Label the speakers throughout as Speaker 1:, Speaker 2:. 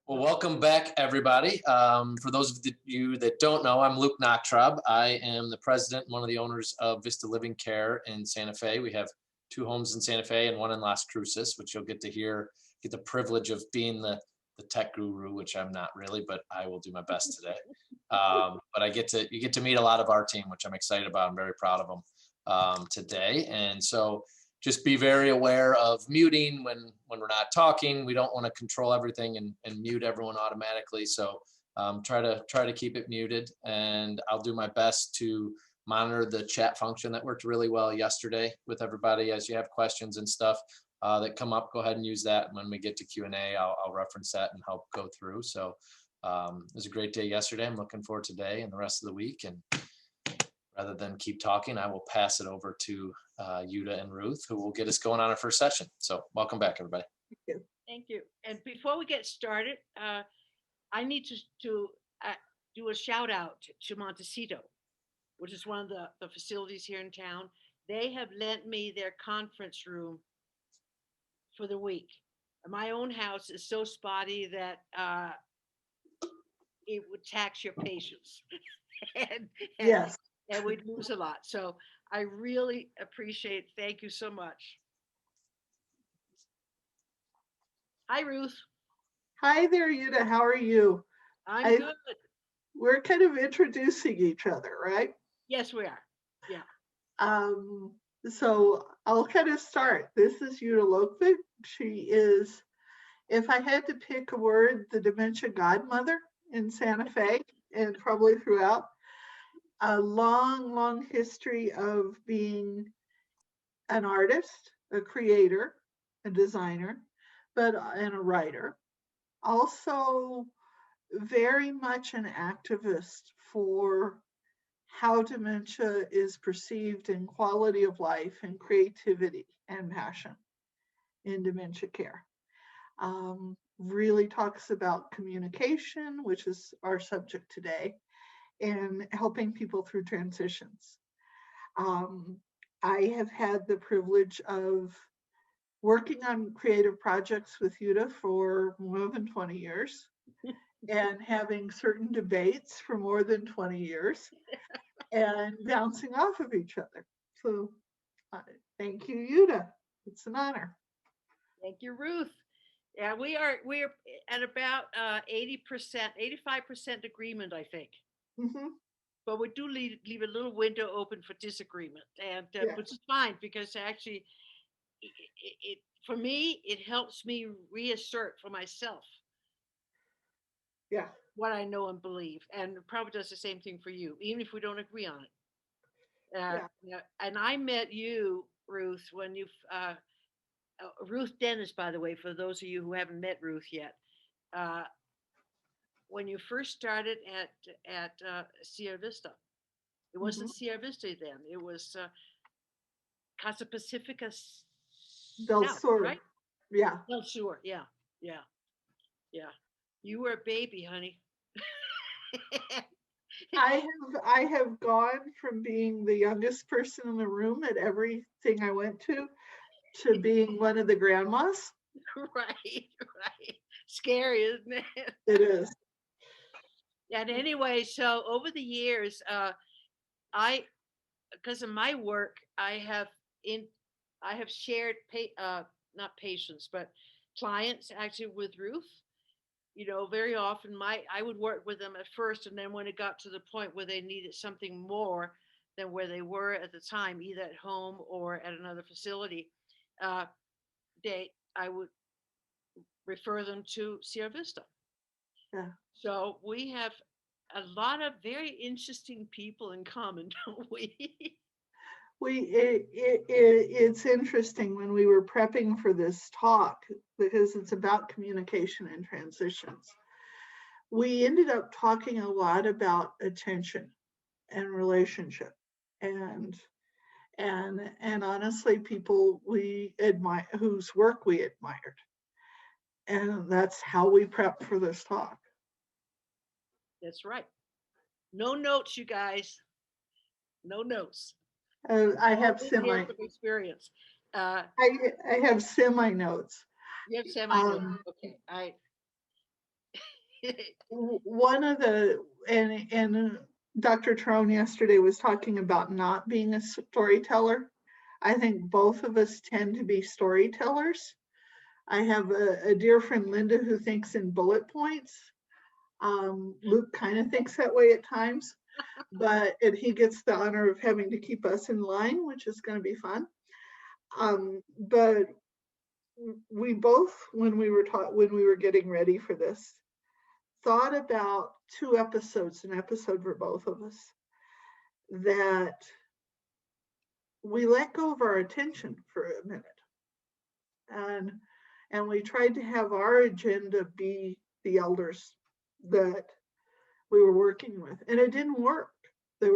Speaker 1: Well, welcome back, everybody. For those of you that don't know, I'm Luke Nachtraub. I am the president and one of the owners of Vista Living Care in Santa Fe. We have 2 homes in Santa Fe and 1 in Las Cruces, which you'll get to hear, get the privilege of being the tech guru, which I'm not really, but I will do my best today. But you get to meet a lot of our team, which I'm excited about. I'm very proud of them today. And so just be very aware of muting when we're not talking. We don't want to control everything and mute everyone automatically. So try to keep it muted, and I'll do my best to monitor the chat function that worked really well yesterday with everybody. As you have questions and stuff that come up, go ahead and use that. And when we get to Q&A, I'll reference that and help go through. So it was a great day yesterday. I'm looking forward to today and the rest of the week. And rather than keep talking, I will pass it over to Jytte and Ruth, who will get us going on our first session. So welcome back, everybody.
Speaker 2: Thank you. And before we get started, I need to do a shout out to Montecito, which is one of the facilities here in town. They have lent me their conference room for the week. My own house is so spotty that it would tax your patience.
Speaker 3: Yes.
Speaker 2: And we'd lose a lot. So I really appreciate. Thank you so much. Hi, Ruth.
Speaker 3: Hi there, Jytte. How are you?
Speaker 2: I'm good.
Speaker 3: We're kind of introducing each other, right?
Speaker 2: Yes, we are. Yeah.
Speaker 3: So I'll kind of start. This is Jytte Lokvig. She is, if I had to pick a word, the dementia godmother in Santa Fe and probably throughout. A long history of being an artist, a creator, a designer, and a writer. Also very much an activist for how dementia is perceived in quality of life and creativity and passion in dementia care. Really talks about communication, which is our subject today, and helping people through transitions. I have had the privilege of working on creative projects with Jytte for more than 20 years and having certain debates for more than 20 years and bouncing off of each other. So thank you, Jytte. It's an honor.
Speaker 2: Thank you, Ruth. Yeah, we're at about 80%, 85% agreement, I think.
Speaker 3: Mm-hmm.
Speaker 2: But we do leave a little window open for disagreement, and which is fine, because actually, it for me, it helps me reassert for myself.
Speaker 3: Yeah.
Speaker 2: What I know and believe, and it probably does the same thing for you, even if we don't agree on it. And I met you, Ruth, when you Ruth Dennis, by the way, for those of you who haven't met Ruth yet. When you first started at Sierra Vista. It wasn't Sierra Vista then. It was Casa Pacifica
Speaker 3: Del
Speaker 2: South,
Speaker 3: Sur.
Speaker 2: right?
Speaker 3: Yeah.
Speaker 2: Del Sur. Yeah. You were a baby, honey.
Speaker 3: I have gone from being the youngest person in the room at everything I went to being one of the grandmas.
Speaker 2: Right. Scary, isn't it?
Speaker 3: It is.
Speaker 2: And anyway, so over the years, because of my work, I have shared not patients, but clients actually with Ruth. Very often I would work with them at first, and then when it got to the point where they needed something more than where they were at the time, either at home or at another facility, I would refer them to Sierra Vista.
Speaker 3: Yeah.
Speaker 2: So we have a lot of very interesting people in common, don't we?
Speaker 3: It's interesting when we were prepping for this talk, because it's about communication and transitions. We ended up talking a lot about attention and relationship, and honestly, people we admire, whose work we admired, and that's how we prepped for this talk.
Speaker 2: That's right. No notes, you guys. No notes.
Speaker 3: I have semi
Speaker 2: experience.
Speaker 3: I have semi notes.
Speaker 2: You have semi notes. Okay.
Speaker 3: One of the, and Dr. Trone yesterday was talking about not being a storyteller. I think both of us tend to be storytellers. I have a dear friend, Linda, who thinks in bullet points. Luke kind of thinks that way at times, and he gets the honor of having to keep us in line, which is going to be fun. But we both, when we were getting ready for this, thought about 2 episodes, an episode for both of us, that we let go of our attention for a minute. And we tried to have our agenda be the elders that we were working with. And it didn't work. We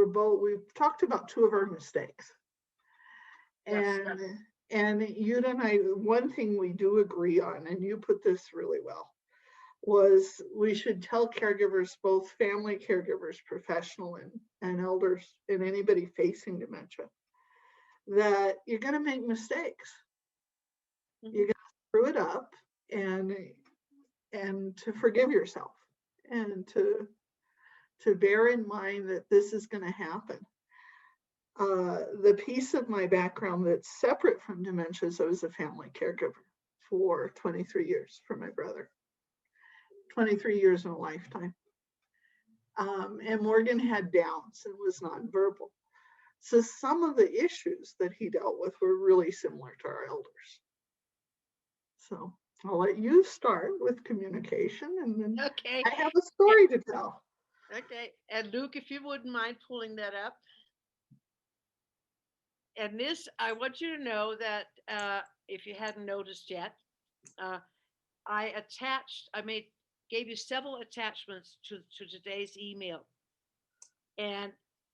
Speaker 3: talked about 2 of our mistakes.
Speaker 2: Yes.
Speaker 3: And Jytte and I, one thing we do agree on, and you put this really well, was we should tell caregivers, both family caregivers, professional and elders, and anybody facing dementia, that you're going to make mistakes.
Speaker 2: Mhm.
Speaker 3: You're going to screw it up, and to forgive yourself, and to bear in mind that this is going to happen. The piece of my background that's separate from dementia is I was a family caregiver for 23 years for my brother. 23 years in a lifetime. And Morgan had Downs and was nonverbal. So some of the issues that he dealt with were really similar to our elders. So I'll let you start with communication, and then
Speaker 2: Okay.
Speaker 3: I have a story to tell.
Speaker 2: Okay. And Luke, if you wouldn't mind pulling that up. And this, I want you to know that if you hadn't noticed yet, I gave you several attachments to today's email. And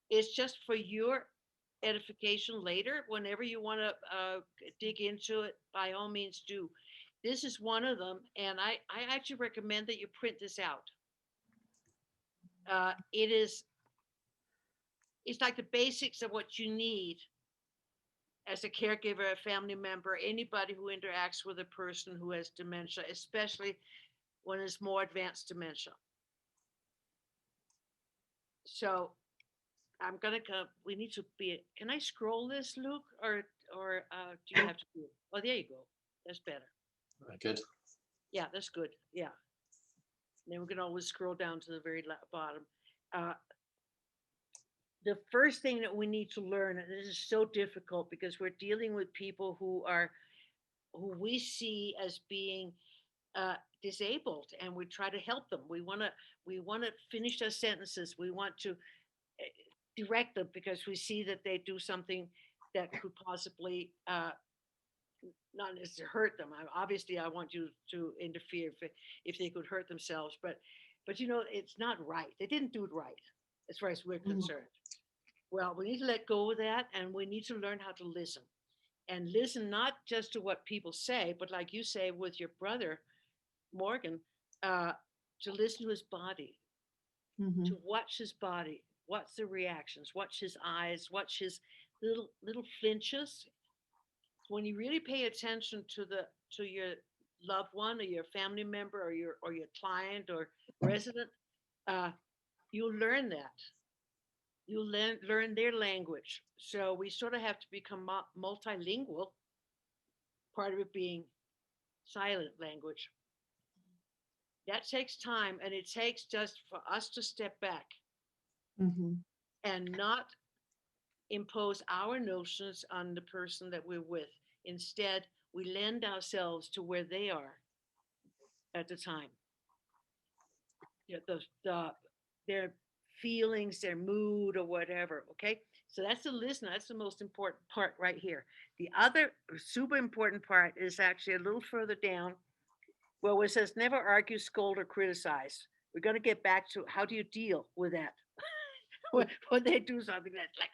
Speaker 2: it's just for your edification later. Whenever you want to dig into it, by all means do. This is one of them, and I actually recommend that you print this out. It's like the basics of what you need as a caregiver, a family member, anybody who interacts with a person who has dementia, especially when it's more advanced dementia. So we need to be, can I scroll this, Luke, or do you have to do it? Oh, there you go. That's better.
Speaker 1: Good.
Speaker 2: Yeah, that's good. Yeah. And then we can always scroll down to the very bottom. The first thing that we need to learn, and this is so difficult because we're dealing with people who we see as being disabled, and we try to help them. We want to finish their sentences. We want to direct them because we see that they do something that could possibly not necessarily hurt them. Obviously, I want you to interfere if they could hurt themselves, but it's not right. They didn't do it right as far as we're concerned. Well, we need to let go of that, and we need to learn how to listen, and listen not just to what people say, but like you say with your brother Morgan, to listen to his body, to watch his body, watch the reactions, watch his eyes, watch his little flinches. When you really pay attention to your loved one or your family member or your client or resident, you'll learn that. You'll learn their language. So we sort of have to become multilingual. Part of it being silent language. That takes time, and it takes just for us to step back and not impose our notions on the person that we're with. Instead, we lend ourselves to where they are at the time. Their feelings, their mood, or whatever. Okay, so that's the listen. That's the most important part right here. The other super important part is actually a little further down, where it says never argue, scold, or criticize. We're going to get back to how do you deal with that when they do something that's like,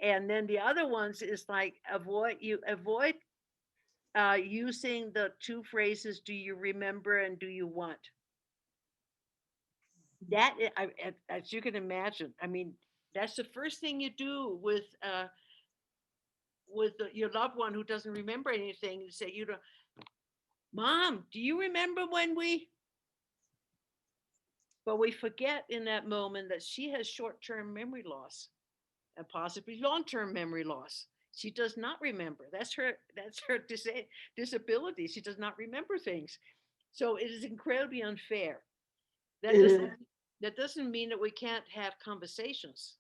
Speaker 2: and then the other ones is like avoid using the 2 phrases, do you remember and do you want? That, as you can imagine, I mean, that's the first thing you do with your loved one who doesn't remember anything. You say, Mom, do you remember when we, but we forget in that moment that she has short-term memory loss and possibly long-term memory loss. She does not remember. That's her disability. She does not remember things. So it is incredibly unfair. That
Speaker 3: It is.
Speaker 2: doesn't mean that we can't have conversations,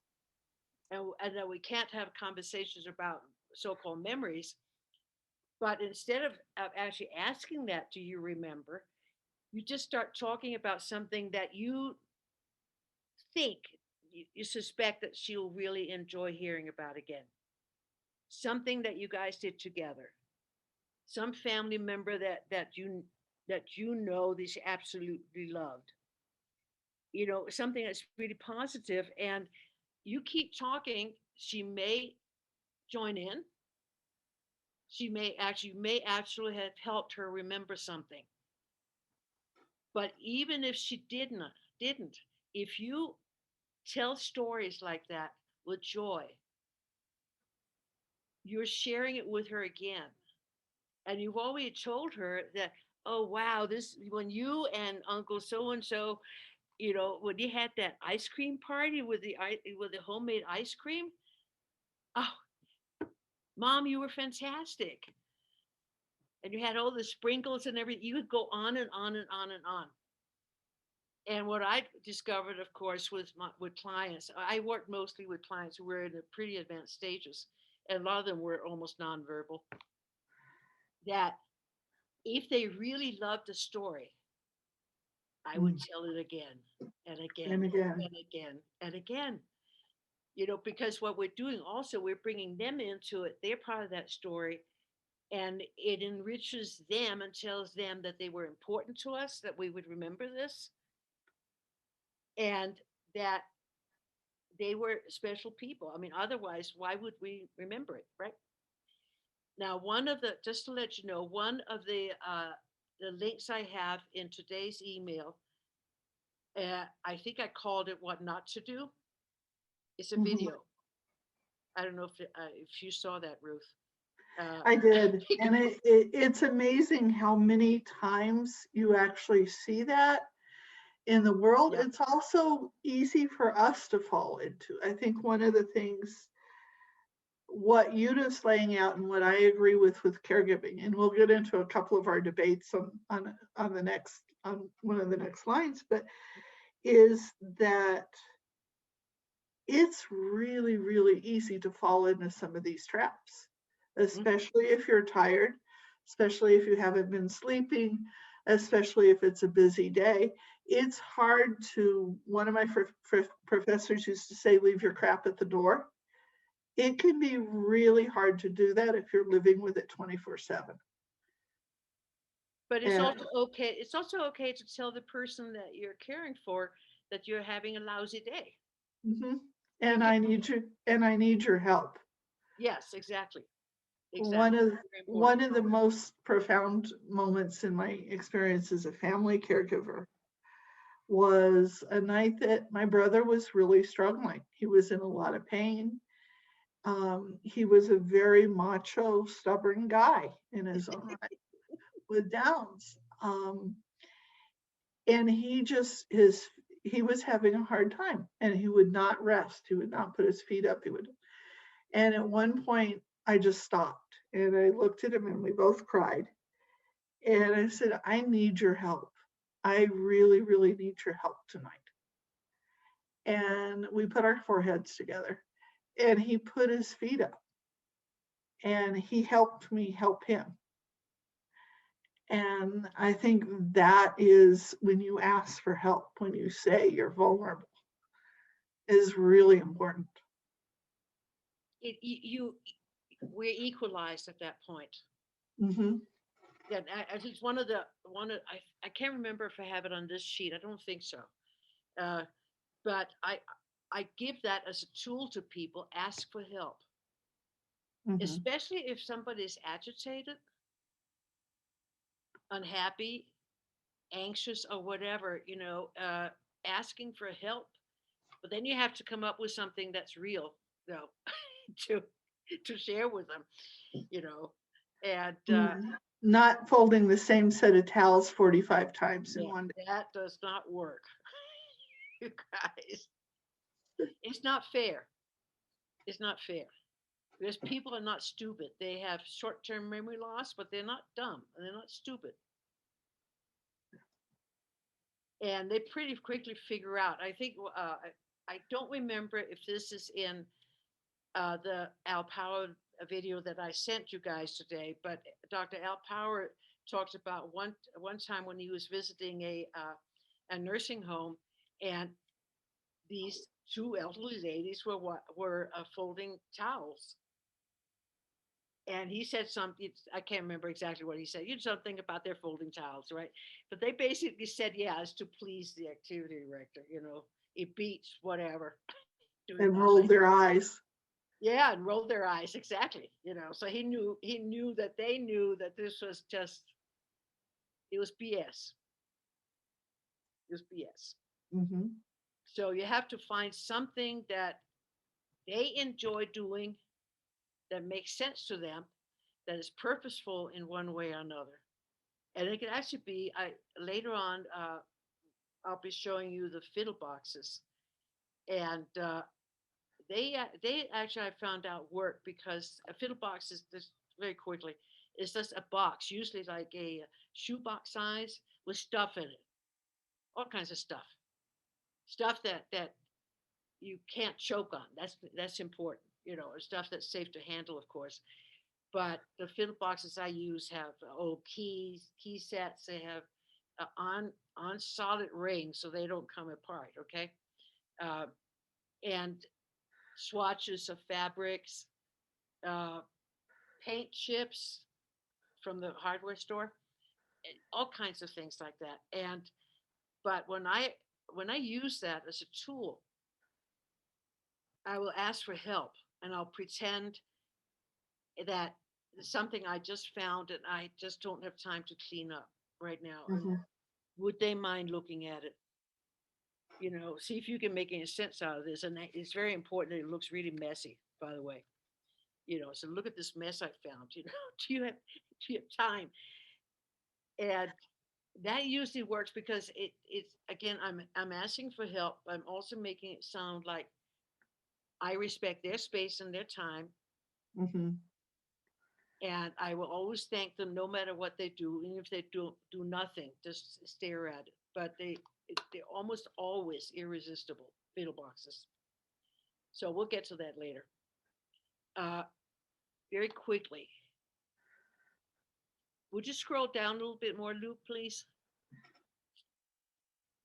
Speaker 2: and that we can't have conversations about so-called memories. But instead of actually asking that, do you remember? You just start talking about something that you think, you suspect that she'll really enjoy hearing about again. Something that you guys did together. Some family member that you know that she absolutely loved. Something that's really positive, and you keep talking. She may join in. She may actually have helped her remember something. But even if she didn't, if you tell stories like that with joy, you're sharing it with her again. And you've already told her that, oh wow, this when you and Uncle so and so, when you had that ice cream party with the homemade ice cream, oh, Mom, you were fantastic. And you had all the sprinkles and everything. You could go on and on and on and on. And what I discovered, of course, with clients, I worked mostly with clients who were in the pretty advanced stages, and a lot of them were almost nonverbal. That if they really loved a story, I would tell it again and
Speaker 3: And
Speaker 2: again
Speaker 3: again,
Speaker 2: and again and again. Because what we're doing also, we're bringing them into it. They're part of that story, and it enriches them and tells them that they were important to us, that we would remember this, and that they were special people. I mean, otherwise, why would we remember it, right? Now, just to let you know, one of the links I have in today's email, I think I called it "What Not to Do." It's a
Speaker 3: mhm,
Speaker 2: video. I don't know if you saw that, Ruth. Uh,
Speaker 3: I did. And it's amazing how many times you actually see that in the world.
Speaker 2: yeah.
Speaker 3: It's also easy for us to fall into. I think one of the things, what Yuda's laying out and what I agree with caregiving, and we'll get into a couple of our debates on the next on one of the next lines, but is that it's really, really easy to fall into some of these traps,
Speaker 2: Mhm.
Speaker 3: especially if you're tired, especially if you haven't been sleeping, especially if it's a busy day. It's hard to, one of my professors used to say, leave your crap at the door. It can be really hard to do that if you're living with it 24/7.
Speaker 2: But it's
Speaker 3: And
Speaker 2: also okay. It's also okay to tell the person that you're caring for that you're having a lousy day.
Speaker 3: mhm.
Speaker 2: You
Speaker 3: and
Speaker 2: can.
Speaker 3: I need your help.
Speaker 2: Yes, exactly.
Speaker 3: One
Speaker 2: Exactly.
Speaker 3: of
Speaker 2: Very important.
Speaker 3: one of the most profound moments in my experience as a family caregiver was a night that my brother was really struggling. He was in a lot of pain. He was a very macho, stubborn guy in his own right with Downs. And he was having a hard time, and he would not rest. He would not put his feet up. And at one point I just stopped and I looked at him and we both cried. And I said, I need your help. I really, really need your help tonight. And we put our foreheads together and he put his feet up and he helped me help him. And I think that is when you ask for help, when you say you're vulnerable, is really important.
Speaker 2: We're equalized at that point.
Speaker 3: Hmm.
Speaker 2: Yeah, I think I can't remember if I have it on this sheet. I don't think so. Uh, but I give that as a tool to people. Ask for help,
Speaker 3: Hmm.
Speaker 2: especially if somebody is agitated, unhappy, anxious, or whatever. Asking for help. But then you have to come up with something that's real, though, to to share with them. You know, and
Speaker 3: Hmm. not folding the same set of towels 45 times in
Speaker 2: Yeah,
Speaker 3: one day.
Speaker 2: that does not work. You guys, it's not fair. It's not fair. Because people are not stupid. They have short-term memory loss, but they're not dumb and they're not stupid. And they pretty quickly figure out. I think I don't remember if this is in the Al Power video that I sent you guys today, but Dr. Al Power talked about one time when he was visiting a nursing home, and these two elderly ladies were folding towels. And he said something, I can't remember exactly what he said. You just don't think about their folding towels, right? But they basically said, yeah, it's to please the activity director, it beats whatever.
Speaker 3: And rolled their eyes.
Speaker 2: Yeah, and rolled their eyes, exactly. So he knew that they knew that this was just, it was BS. It was BS.
Speaker 3: Mm-hmm.
Speaker 2: So you have to find something that they enjoy doing, that makes sense to them, that is purposeful in one way or another. And it can actually be, later on, I'll be showing you the Fiddle boxes. And they actually, I found out, work because a Fiddle box is just very quickly, it's just a box, usually like a shoebox size with stuff in it, all kinds of stuff that you can't choke on. That's important, stuff that's safe to handle, of course. But the Fiddle boxes I use have old key sets. They have on solid rings so they don't come apart. Okay, and swatches of fabrics, paint chips from the hardware store, all kinds of things like that. But when I use that as a tool, I will ask for help and I'll pretend that it's something I just found and I just don't have time to clean up right now.
Speaker 3: Mm-hmm.
Speaker 2: Would they mind looking at it? See if you can make any sense out of this. And it's very important that it looks really messy, by the way. So look at this mess I found. Do you have time? And that usually works because it's again, I'm asking for help. I'm also making it sound like I respect their space and their time.
Speaker 3: Mm-hmm.
Speaker 2: And I will always thank them no matter what they do. Even if they do nothing, just stare at it. But they're almost always irresistible, Fiddle boxes. So we'll get to that later. Very quickly. Would you scroll down a little bit more, Luke, please?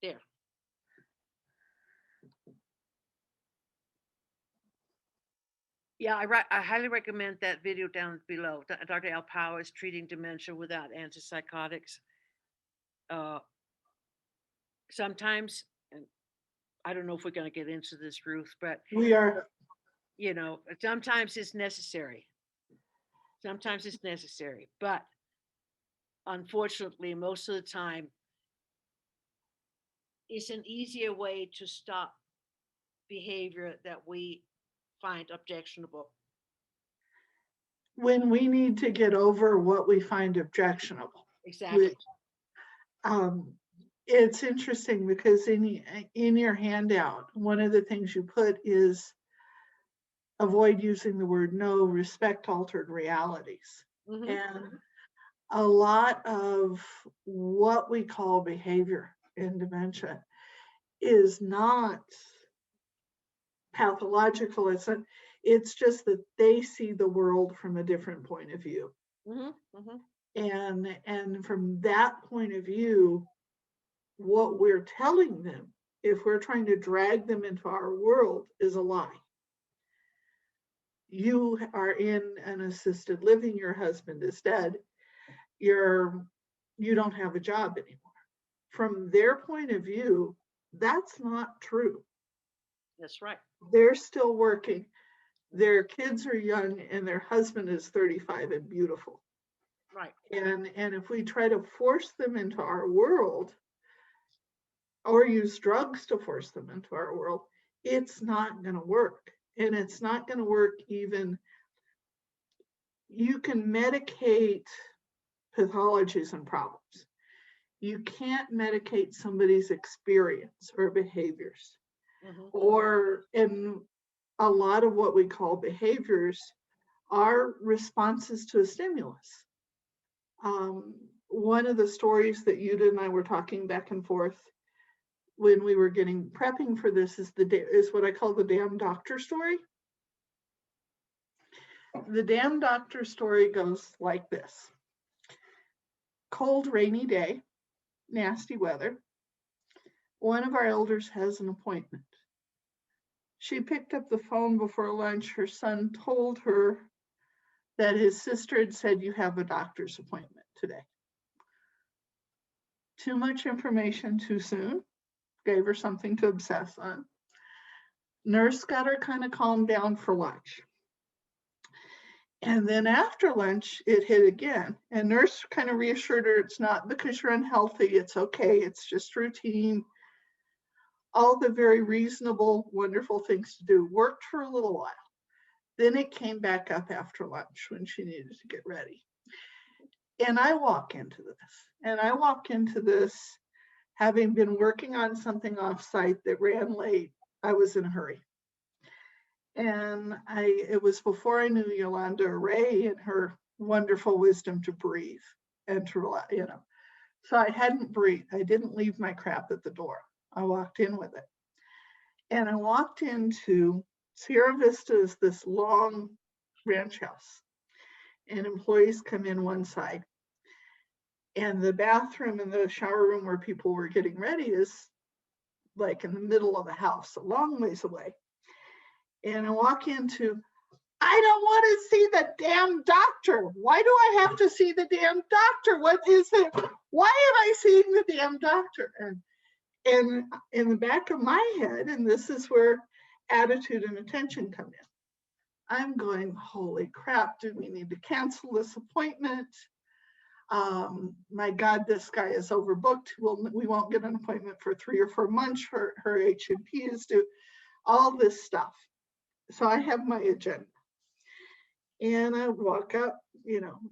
Speaker 2: There. Yeah, I highly recommend that video down below. Dr. Al Power is treating dementia without antipsychotics. Sometimes, and I don't know if we're going to get into this, Ruth, but
Speaker 3: We are.
Speaker 2: Sometimes it's necessary. Sometimes it's necessary, but unfortunately, most of the time, it's an easier way to stop behavior that we find objectionable.
Speaker 3: When we need to get over what we find objectionable.
Speaker 2: Exactly.
Speaker 3: It's interesting because in your handout, one of the things you put is avoid using the word no, respect altered realities.
Speaker 2: Mm-hmm.
Speaker 3: And a lot of what we call behavior in dementia is not pathological. It's just that they see the world from a different point of view.
Speaker 2: Mm-hmm. Mm-hmm.
Speaker 3: And from that point of view, what we're telling them, if we're trying to drag them into our world, is a lie. You are in an assisted living, your husband is dead, you don't have a job anymore. From their point of view, that's not true.
Speaker 2: That's right.
Speaker 3: They're still working. Their kids are young and their husband is 35 and beautiful.
Speaker 2: Right.
Speaker 3: And if we try to force them into our world or use drugs to force them into our world, it's not going to work. And it's not going to work even. You can medicate pathologies and problems. You can't medicate somebody's experience or behaviors. Or in a lot of what we call behaviors are responses to a stimulus. One of the stories that Jytte and I were talking back and forth when we were prepping for this is what I call the damn doctor story. The damn doctor story goes like this. Cold, rainy day, nasty weather. One of our elders has an appointment. She picked up the phone before lunch. Her son told her that his sister had said, "You have a doctor's appointment today." Too much information too soon. Gave her something to obsess on. Nurse got her kind of calmed down for lunch. And then after lunch, it hit again. And nurse kind of reassured her, it's not because you're unhealthy, it's okay, it's just routine. All the very reasonable, wonderful things to do. Worked for a little while. Then it came back up after lunch when she needed to get ready. And I walk into this, having been working on something offsite that ran late. I was in a hurry. And it was before I knew Yolanda Ray and her wonderful wisdom to breathe and to relax, So I hadn't breathed. I didn't leave my crap at the door. I walked in with it. And I walked into Sierra Vista is this long ranch house. And employees come in one side. And the bathroom and the shower room where people were getting ready is like in the middle of the house, a long ways away. And I walk into, I don't want to see the damn doctor. Why do I have to see the damn doctor? What is it? Why am I seeing the damn doctor? And in the back of my head, and this is where attitude and attention come in, I'm going, holy crap, do we need to cancel this appointment? My God, this guy is overbooked. We won't get an appointment for 3 or 4 months. Her H&P is due, all this stuff. So I have my agenda. And I walk up,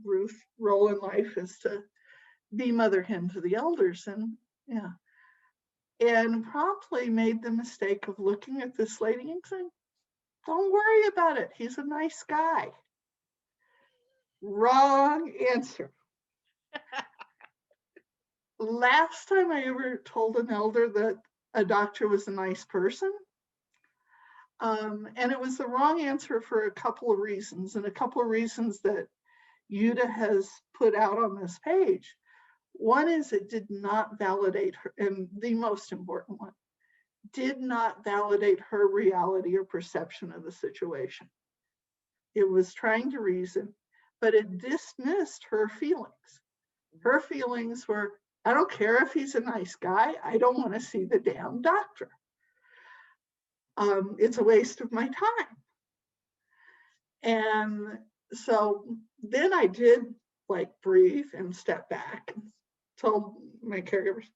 Speaker 3: Ruth role in life is to be mother hen to the elders. And promptly made the mistake of looking at this lady and saying, don't worry about it. He's a nice guy. Wrong answer. Last time I ever told an elder that a doctor was a nice person, and it was the wrong answer for a couple of reasons, and a couple of reasons that Jytte has put out on this page. One is it did not validate her, and the most important one, did not validate her reality or perception of the situation. It was trying to reason, but it dismissed her feelings. Her feelings were, I don't care if he's a nice guy, I don't want to see the damn doctor. It's a waste of my time. And so then I did breathe and step back and told my caregivers,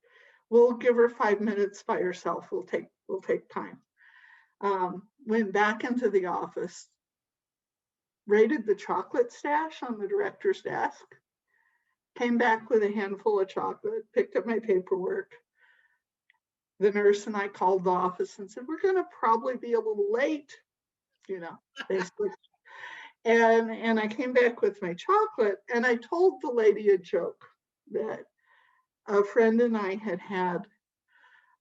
Speaker 3: we'll give her 5 minutes by herself. We'll take time. Went back into the office, raided the chocolate stash on the director's desk, came back with a handful of chocolate, picked up my paperwork. The nurse and I called the office and said, we're going to probably be a little late, basically. And I came back with my chocolate, and I told the lady a joke that a friend and I had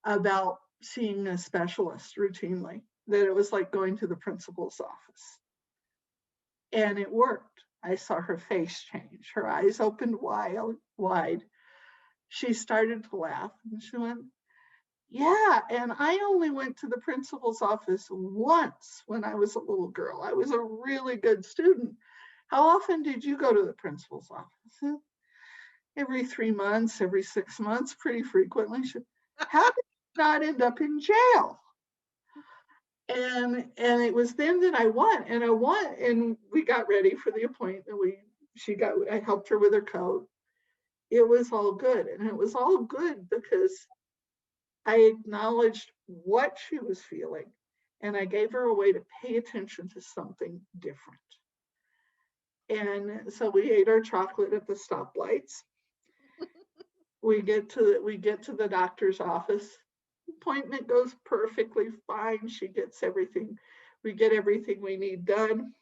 Speaker 3: about seeing a specialist routinely, that it was like going to the principal's office. And it worked. I saw her face change. Her eyes opened wide. She started to laugh, and she went, yeah, and I only went to the principal's office once when I was a little girl. I was a really good student. How often did you go to the principal's office? Every 3 months, every 6 months, pretty frequently. How did you not end up in jail? And it was then that I won, and we got ready for the appointment. I helped her with her coat. It was all good, and it was all good because I acknowledged what she was feeling, and I gave her a way to pay attention to something different. And so we ate our chocolate at the stoplights. We get to the doctor's office. Appointment goes perfectly fine. She gets everything. We get everything we need done.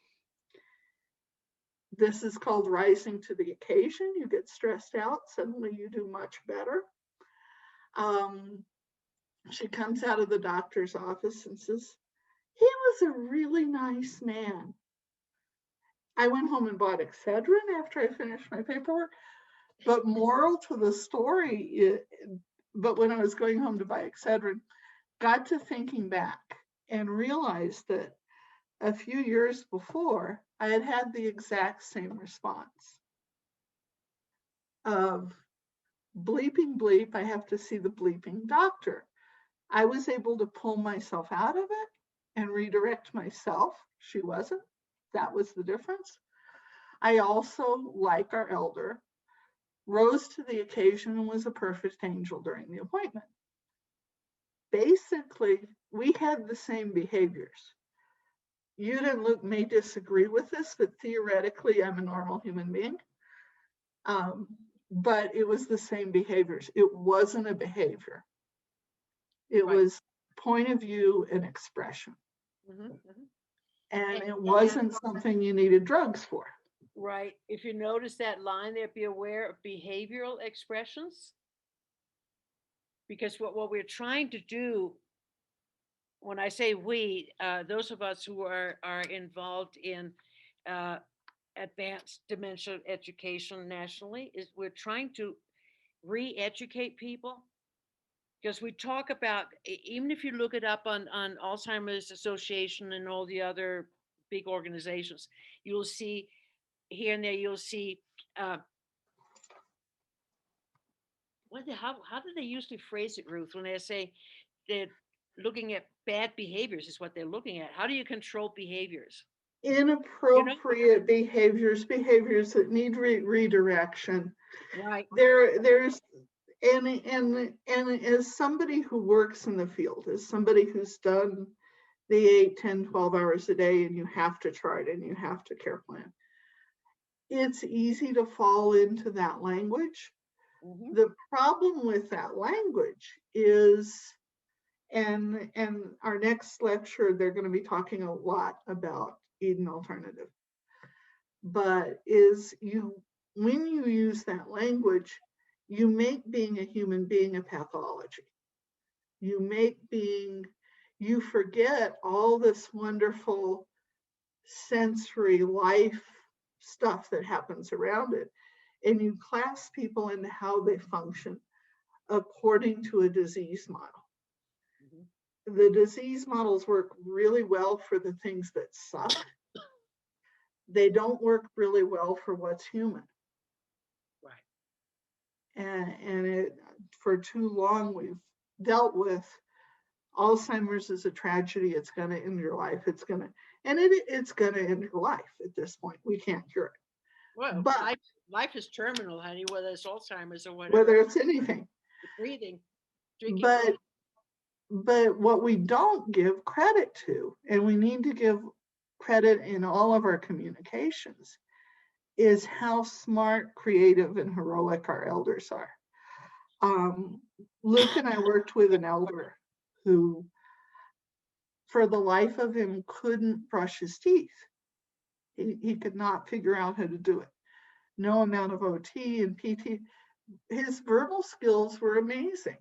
Speaker 3: This is called rising to the occasion. You get stressed out. Suddenly you do much better. She comes out of the doctor's office and says, he was a really nice man. I went home and bought Excedrin after I finished my paperwork. But moral to the story, but when I was going home to buy Excedrin, got to thinking back and realized that a few years before, I had had the exact same response of bleeping bleep, I have to see the bleeping doctor. I was able to pull myself out of it and redirect myself. She wasn't. That was the difference. I also, like our elder, rose to the occasion and was a perfect angel during the appointment. Basically, we had the same behaviors. Jytte and Luke may disagree with this, but theoretically, I'm a normal human being. But it was the same behaviors. It wasn't a behavior. It was point of view and expression. And it wasn't something you needed drugs for.
Speaker 2: Right. If you notice that line there, be aware of behavioral expressions. Because what we're trying to do, when I say we, those of us who are involved in advanced dementia education nationally, is we're trying to re-educate people. Because we talk about, even if you look it up on Alzheimer's Association and all the other big organizations, you'll see here and there, you'll see how do they usually phrase it, Ruth, when they say they're looking at bad behaviors is what they're looking at. How do you control behaviors?
Speaker 3: Inappropriate behaviors that need redirection.
Speaker 2: Right.
Speaker 3: There's and as somebody who works in the field, as somebody who's done the 8, 10, 12 hours a day, and you have to chart and you have to care plan, it's easy to fall into that language. The problem with that language is, and our next lecture, they're going to be talking a lot about Eden Alternative, but when you use that language, you make being a human being a pathology. You forget all this wonderful sensory life stuff that happens around it, and you class people into how they function according to a disease model. The disease models work really well for the things that suck. They don't work really well for what's human. And for too long, we've dealt with Alzheimer's as a tragedy. It's going to end your life. It's going to end your life at this point. We can't cure it.
Speaker 2: Well, but life is terminal, honey, whether it's Alzheimer's or whatever.
Speaker 3: Whether it's anything.
Speaker 2: Breathing, drinking.
Speaker 3: But what we don't give credit to, and we need to give credit in all of our communications, is how smart, creative, and heroic our elders are. Luke and I worked with an elder who, for the life of him, couldn't brush his teeth. He could not figure out how to do it. No amount of OT and PT. His verbal skills were amazing.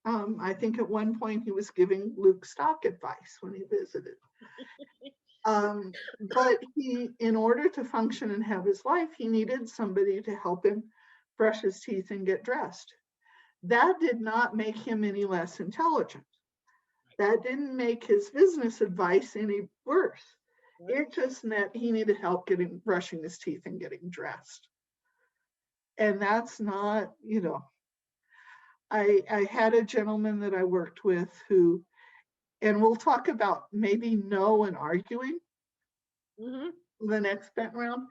Speaker 3: I think at one point he was giving Luke stock advice when he visited. But in order to function and have his life, he needed somebody to help him brush his teeth and get dressed. That did not make him any less intelligent. That didn't make his business advice any worse. It just meant he needed help brushing his teeth and getting dressed. And that's not, I had a gentleman that I worked with who, and we'll talk about maybe no and arguing the next bent round.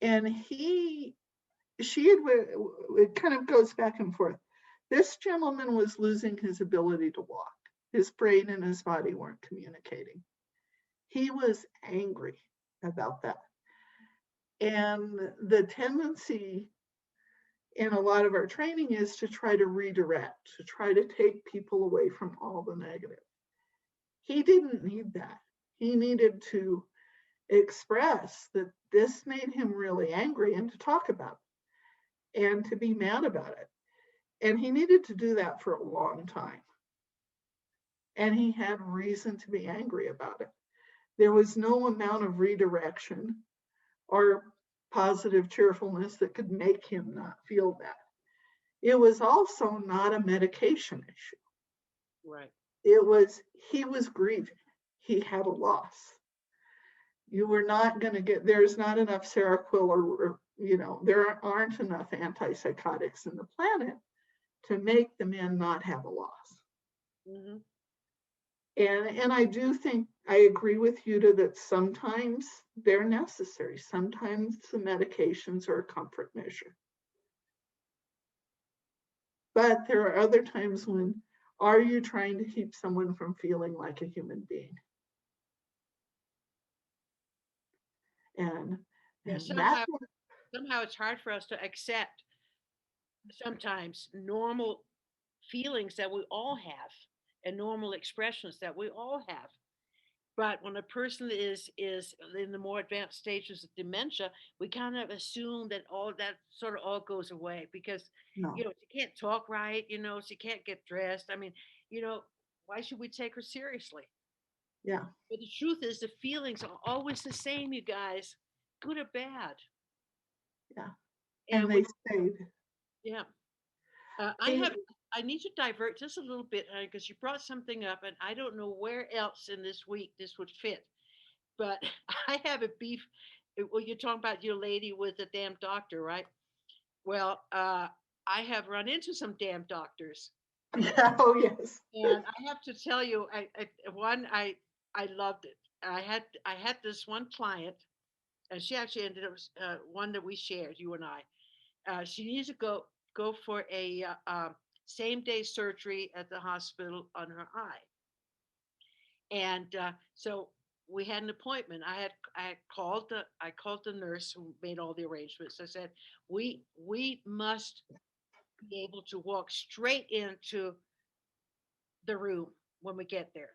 Speaker 3: And it kind of goes back and forth. This gentleman was losing his ability to walk. His brain and his body weren't communicating. He was angry about that. And the tendency in a lot of our training is to try to redirect, to try to take people away from all the negative. He didn't need that. He needed to express that this made him really angry and to talk about it and to be mad about it. And he needed to do that for a long time. And he had reason to be angry about it. There was no amount of redirection or positive cheerfulness that could make him not feel that. It was also not a medication issue.
Speaker 2: Right.
Speaker 3: It was, he was grieving. He had a loss. You were not going to get, there's not enough Seroquel or, there aren't enough antipsychotics in the planet to make the man not have a loss.
Speaker 2: Mm-hmm.
Speaker 3: And I do think, I agree with Jytte that sometimes they're necessary. Sometimes the medications are a comfort measure. But there are other times when, are you trying to keep someone from feeling like a human being? And
Speaker 2: somehow it's hard for us to accept sometimes normal feelings that we all have and normal expressions that we all have. But when a person is in the more advanced stages of dementia, we kind of assume that all that sort of all goes away because
Speaker 3: no.
Speaker 2: She can't talk right, she can't get dressed. I mean, why should we take her seriously?
Speaker 3: Yeah.
Speaker 2: But the truth is, the feelings are always the same, you guys, good or bad.
Speaker 3: Yeah. And they stayed.
Speaker 2: Yeah. I need to divert just a little bit because you brought something up, and I don't know where else in this week this would fit. But I have a beef. Well, you're talking about your lady with the damn doctor, right? Well, I have run into some damn doctors.
Speaker 3: Yeah, oh yes.
Speaker 2: And I have to tell you, I loved it. I had this one client, and she actually ended up one that we shared, you and I. She needs to go for a same day surgery at the hospital on her eye, and so we had an appointment. I called the nurse who made all the arrangements. I said we must be able to walk straight into the room when we get there.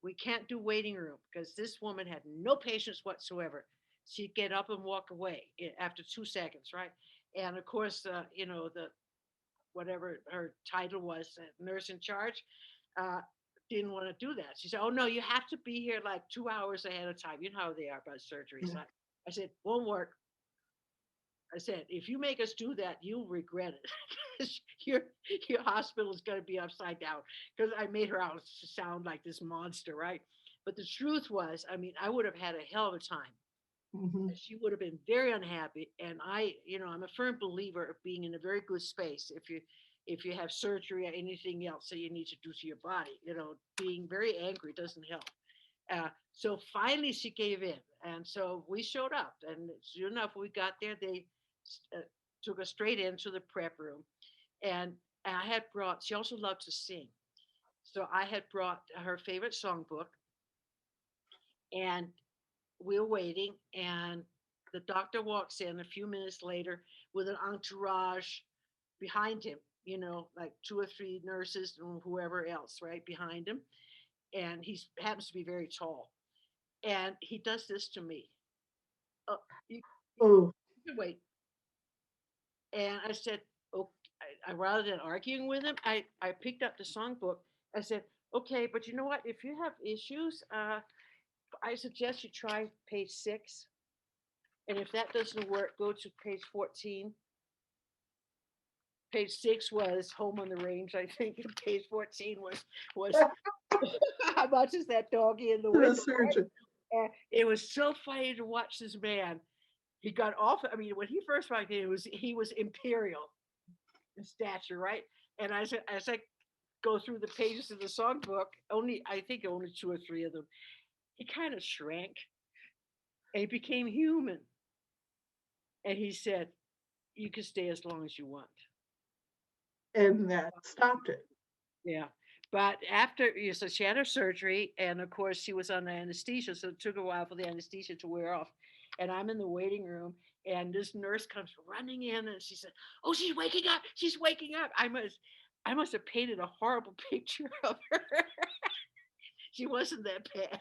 Speaker 2: We can't do waiting room because this woman had no patience whatsoever. She'd get up and walk away after 2 seconds, right? And of course, the whatever her title was, nurse in charge, uh, didn't want to do that. She said, "Oh no, you have to be here like 2 hours ahead of time. You know how they are about surgeries."
Speaker 3: Yeah.
Speaker 2: I said, "Won't work." I said, "If you make us do that, you'll regret it. your hospital is going to be upside down." Because I made her out to sound like this monster, right? But the truth was, I mean, I would have had a hell of a time.
Speaker 3: Mm-hmm.
Speaker 2: She would have been very unhappy. And I'm a firm believer of being in a very good space. If you have surgery or anything else that you need to do to your body, being very angry doesn't help. So finally she gave in. And so we showed up. And sure enough, we got there. They uh, took us straight into the prep room. And I had brought, she also loved to sing. So I had brought her favorite songbook. And we were waiting. And the doctor walks in a few minutes later with an entourage behind him, like 2 or 3 nurses and whoever else, right behind him. And he happens to be very tall. And he does this to me. You
Speaker 3: Oh.
Speaker 2: can wait. And I said, okay. Rather than arguing with him, I picked up the songbook. I said, okay, but you know what? If you have issues, I suggest you try page 6. And if that doesn't work, go to page 14. Page 6 was Home on the Range, I think. And page 14 was how much is that doggy in the window?
Speaker 3: The surgeon.
Speaker 2: Right? And it was so funny to watch this man. He got off. I mean, when he first walked in, he was imperial in stature, right? And as I go through the pages of the songbook, I think only 2 or 3 of them, he kind of shrank and he became human. And he said, "You can stay as long as you want."
Speaker 3: And that stopped it.
Speaker 2: Yeah. But after, so she had her surgery, and of course she was under anesthesia, so it took a while for the anesthesia to wear off. and I'm in the waiting room, and this nurse comes running in, and she said, "Oh, she's waking up! She's waking up!" I must have painted a horrible picture of her. She wasn't that bad,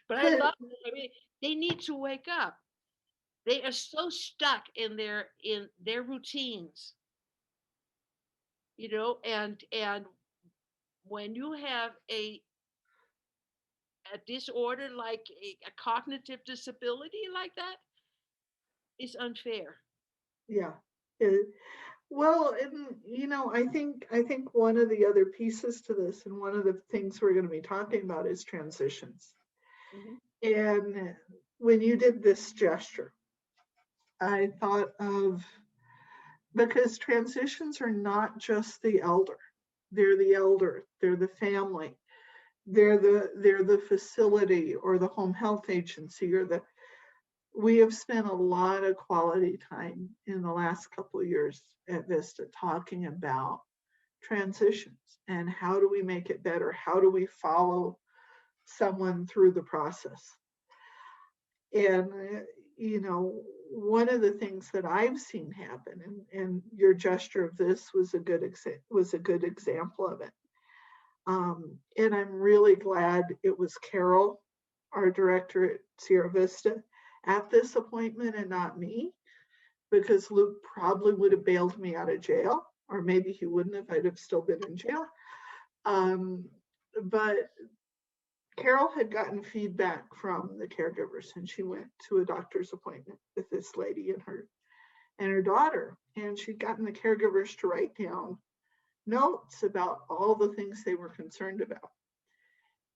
Speaker 2: but I
Speaker 3: But
Speaker 2: love it. I mean, they need to wake up. They are so stuck in their routines, and when you have a disorder like a cognitive disability like that, it's unfair.
Speaker 3: yeah. It- well, and I think one of the other pieces to this, and one of the things we're going to be talking about is transitions.
Speaker 2: Mhm.
Speaker 3: And when you did this gesture, I thought of, because transitions are not just the elder. They're the elder, they're the family, they're the facility or the home health agency or the we have spent a lot of quality time in the last couple of years at Vista talking about transitions and how do we make it better? How do we follow someone through the process? And, one of the things that I've seen happen, and your gesture of this was a good example of it. And I'm really glad it was Carol, our director at Sierra Vista, at this appointment and not me, because Luke probably would have bailed me out of jail, or maybe he wouldn't have. I'd have still been in jail. But Carol had gotten feedback from the caregivers, and she went to a doctor's appointment with this lady and her daughter, and she'd gotten the caregivers to write down notes about all the things they were concerned about.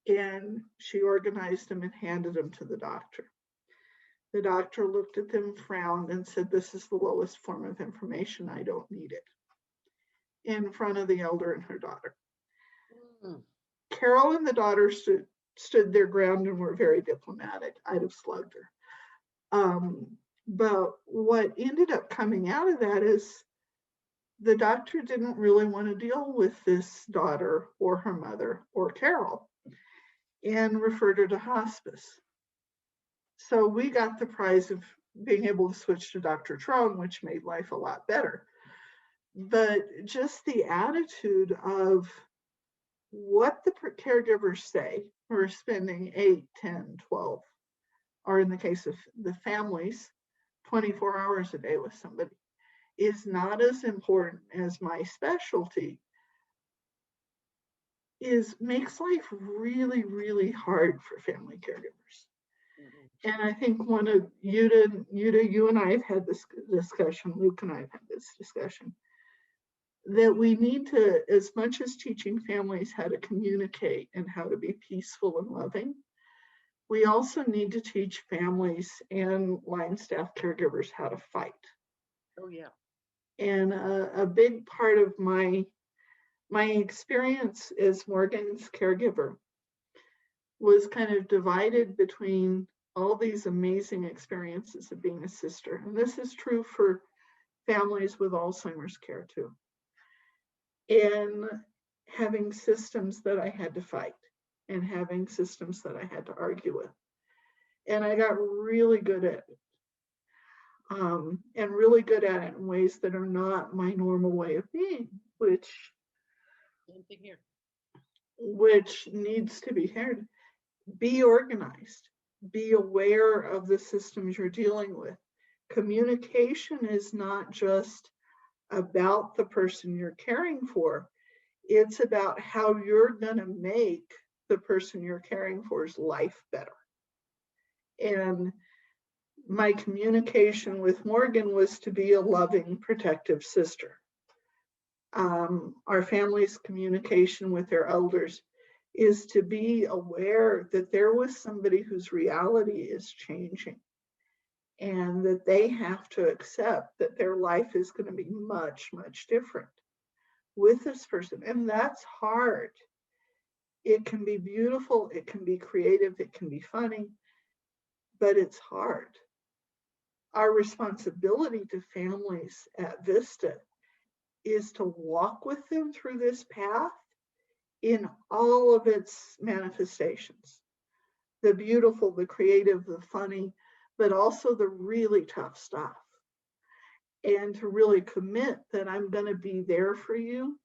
Speaker 3: And she organized them and handed them to the doctor. The doctor looked at them, frowned, and said, "This is the lowest form of information. I don't need it," in front of the elder and her daughter.
Speaker 2: Mm.
Speaker 3: Carol and the daughter stood their ground and were very diplomatic. I'd have slugged her. But what ended up coming out of that is the doctor didn't really want to deal with this daughter or her mother or Carol and referred her to hospice. So we got the prize of being able to switch to Dr. Trong, which made life a lot better. But just the attitude of what the caregivers say, who are spending 8, 10, 12, or in the case of the families, 24 hours a day with somebody, is not as important as my specialty, makes life really, really hard for family caregivers. And I think one of Jytte, you and I have had this discussion, Luke and I have had this discussion, that we need to, as much as teaching families how to communicate and how to be peaceful and loving, we also need to teach families and line staff caregivers how to fight.
Speaker 2: Oh yeah.
Speaker 3: And a big part of my experience as Morgan's caregiver was kind of divided between all these amazing experiences of being a sister. And this is true for families with Alzheimer's care too. And having systems that I had to fight and having systems that I had to argue with. And I got really good at it. And really good at it in ways that are not my normal way of being, which needs to be heard. Be organized, be aware of the systems you're dealing with. Communication is not just about the person you're caring for. It's about how you're going to make the person you're caring for's life better. And my communication with Morgan was to be a loving, protective sister. Our family's communication with their elders is to be aware that there was somebody whose reality is changing and that they have to accept that their life is going to be much, much different with this person. And that's hard. It can be beautiful, it can be creative, it can be funny, but it's hard. Our responsibility to families at Vista is to walk with them through this path in all of its manifestations. The beautiful, the creative, the funny, but also the really tough stuff. And to really commit that I'm going to be there for you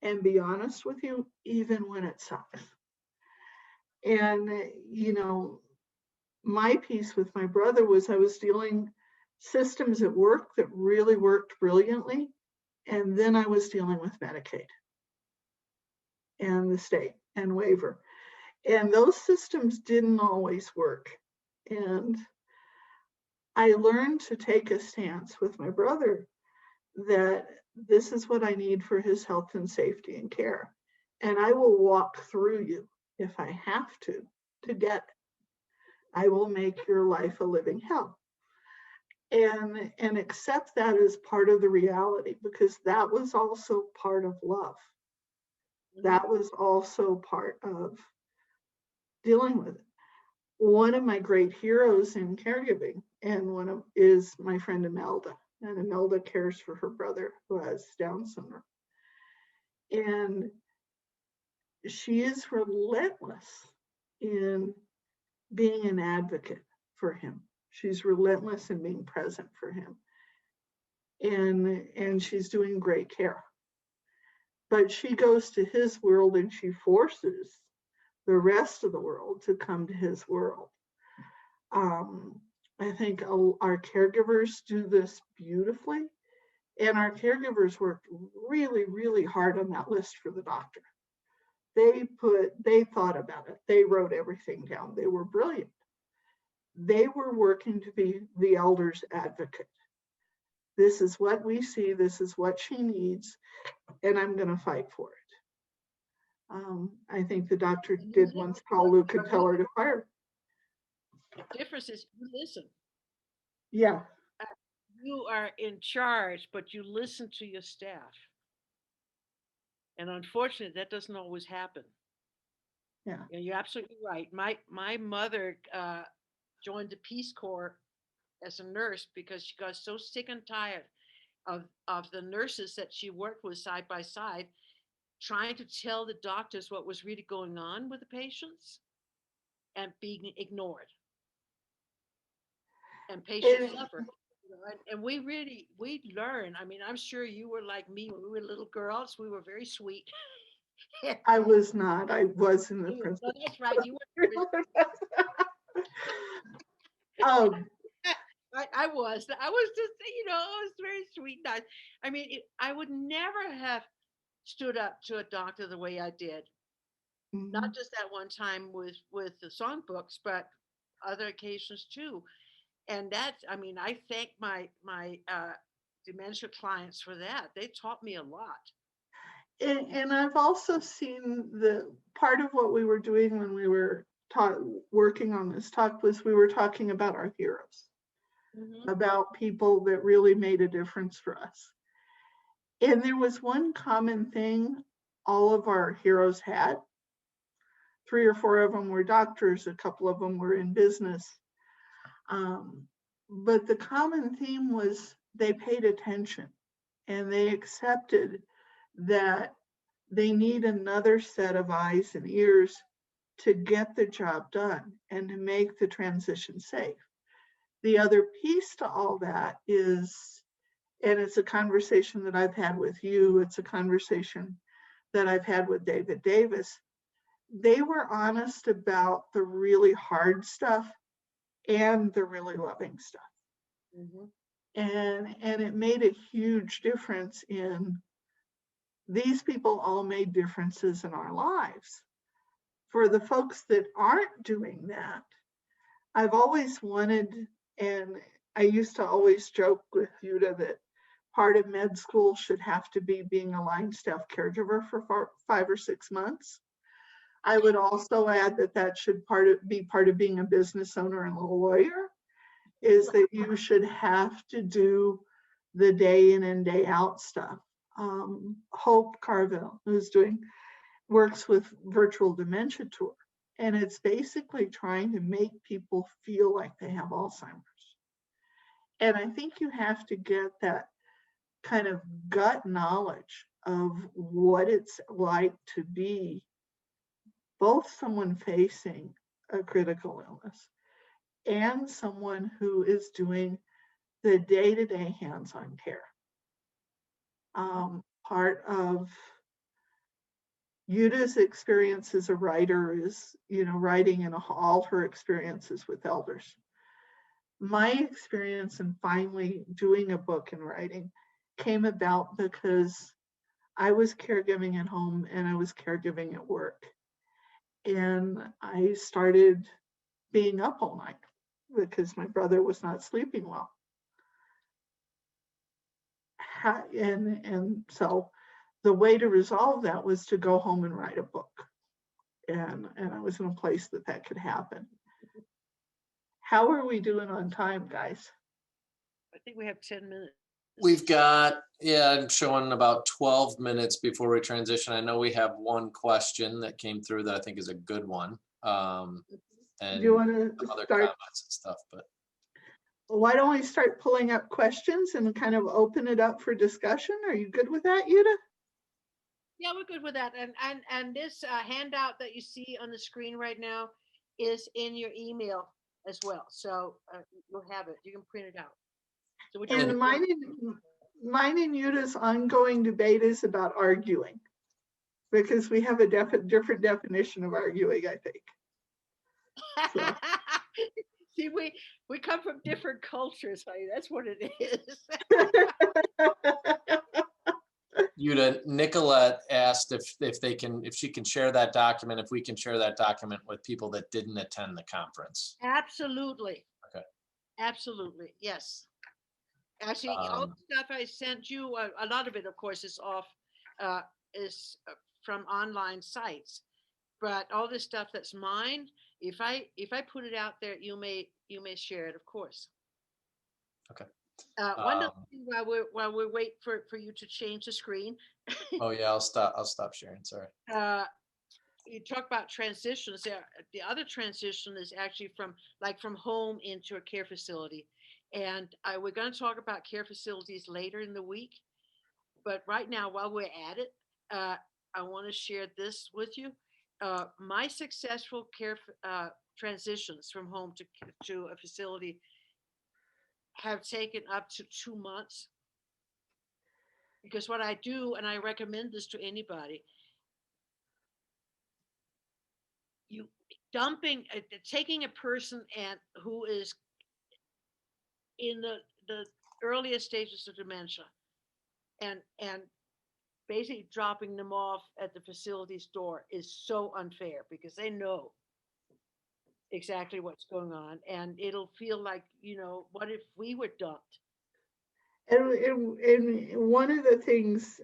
Speaker 3: and be honest with you, even when it sucks. And, my piece with my brother was I was dealing systems at work that really worked brilliantly. And then I was dealing with Medicaid and the state and waiver. And those systems didn't always work. And I learned to take a stance with my brother that this is what I need for his health and safety and care. And I will walk through you if I have to get it. I will make your life a living hell. And accept that as part of the reality, because that was also part of love. That was also part of dealing with it. One of my great heroes in caregiving, and is my friend Imelda. And Imelda cares for her brother who has Down syndrome. And she is relentless in being an advocate for him. She's relentless in being present for him. And she's doing great care. But she goes to his world and she forces the rest of the world to come to his world. I think our caregivers do this beautifully. And our caregivers worked really, really hard on that list for the doctor. They thought about it. They wrote everything down. They were brilliant. They were working to be the elder's advocate. This is what we see. This is what she needs. And I'm going to fight for it. I think the doctor did once call Luke and tell her to fire.
Speaker 2: The difference is you listen.
Speaker 3: Yeah.
Speaker 2: You are in charge, but you listen to your staff. And unfortunately, that doesn't always happen.
Speaker 3: Yeah.
Speaker 2: And you're absolutely right. My mother joined the Peace Corps as a nurse because she got so sick and tired of the nurses that she worked with side by side, trying to tell the doctors what was really going on with the patients and being ignored. And patients suffer. And we learn. I mean, I'm sure you were like me when we were little girls. We were very sweet.
Speaker 3: I was not. I was in the principal.
Speaker 2: No, that's right. You were. I was just, I was very sweet. Nice. I mean, I would never have stood up to a doctor the way I did. Mm-hmm. Not just that one time with the songbooks, but other occasions too. And that's, I mean, I thank my dementia clients for that. They taught me a lot.
Speaker 3: And I've also seen the part of what we were doing when we were working on this talk was we were talking about our heroes, mm-hmm. about people that really made a difference for us. And there was one common thing all of our heroes had. 3 or 4 of them were doctors, a couple of them were in business. But the common theme was they paid attention and they accepted that they need another set of eyes and ears to get the job done and to make the transition safe. The other piece to all that is, and it's a conversation that I've had with you, it's a conversation that I've had with David Davis, they were honest about the really hard stuff and the really loving stuff. Mm-hmm. And it made a huge difference in these people all made differences in our lives. For the folks that aren't doing that, I've always wanted, and I used to always joke with Jytte that part of med school should have to be being a line staff caregiver for 5 or 6 months. I would also add that should be part of being a business owner and a lawyer, is that you should have to do the day in and day out stuff. Hope Carville, who's works with Virtual Dementia Tour, and it's basically trying to make people feel like they have Alzheimer's. And I think you have to get that kind of gut knowledge of what it's like to be both someone facing a critical illness and someone who is doing the day-to-day hands-on care. Part of Jytte's experience as a writer is, writing in all her experiences with elders. My experience in finally doing a book and writing came about because I was caregiving at home and I was caregiving at work. And I started being up all night because my brother was not sleeping well. And so the way to resolve that was to go home and write a book. And I was in a place that could happen. How are we doing on time, guys?
Speaker 2: I think we have 10 minutes.
Speaker 1: We've got, I'm showing about 12 minutes before we transition. I know we have one question that came through that I think is a good one. And
Speaker 3: do you want to
Speaker 1: other
Speaker 3: start?
Speaker 1: comments and stuff, but
Speaker 3: Why don't we start pulling up questions and kind of open it up for discussion? Are you good with that, Jytte?
Speaker 2: Yeah, we're good with that. And this handout that you see on the screen right now is in your email as well. So you'll have it. You can print it out. So
Speaker 3: and mine and Jytte's ongoing debate is about arguing, because we have a different definition of arguing, I think. So.
Speaker 2: See, we come from different cultures, honey. That's what it is.
Speaker 1: Jytte, Nicolette asked if she can share that document, if we can share that document with people that didn't attend the conference.
Speaker 2: Absolutely.
Speaker 1: Okay.
Speaker 2: Absolutely. Yes. Actually, all the stuff I sent you, a lot of it, of course, is from online sites. But all this stuff that's mine, if I put it out there, you may share it, of course.
Speaker 1: Okay.
Speaker 2: One other thing while we wait for you to change the screen.
Speaker 1: Oh yeah, I'll stop sharing. Sorry.
Speaker 2: You talk about transitions. The other transition is actually from home into a care facility. And we're going to talk about care facilities later in the week. But right now, while we're at it, I want to share this with you. My successful care transitions from home to a facility have taken up to 2 months. Because what I do, and I recommend this to anybody, taking a person who is in the earliest stages of dementia and basically dropping them off at the facility's door is so unfair, because they know exactly what's going on, and it'll feel like, what if we were dumped?
Speaker 3: And one of the things,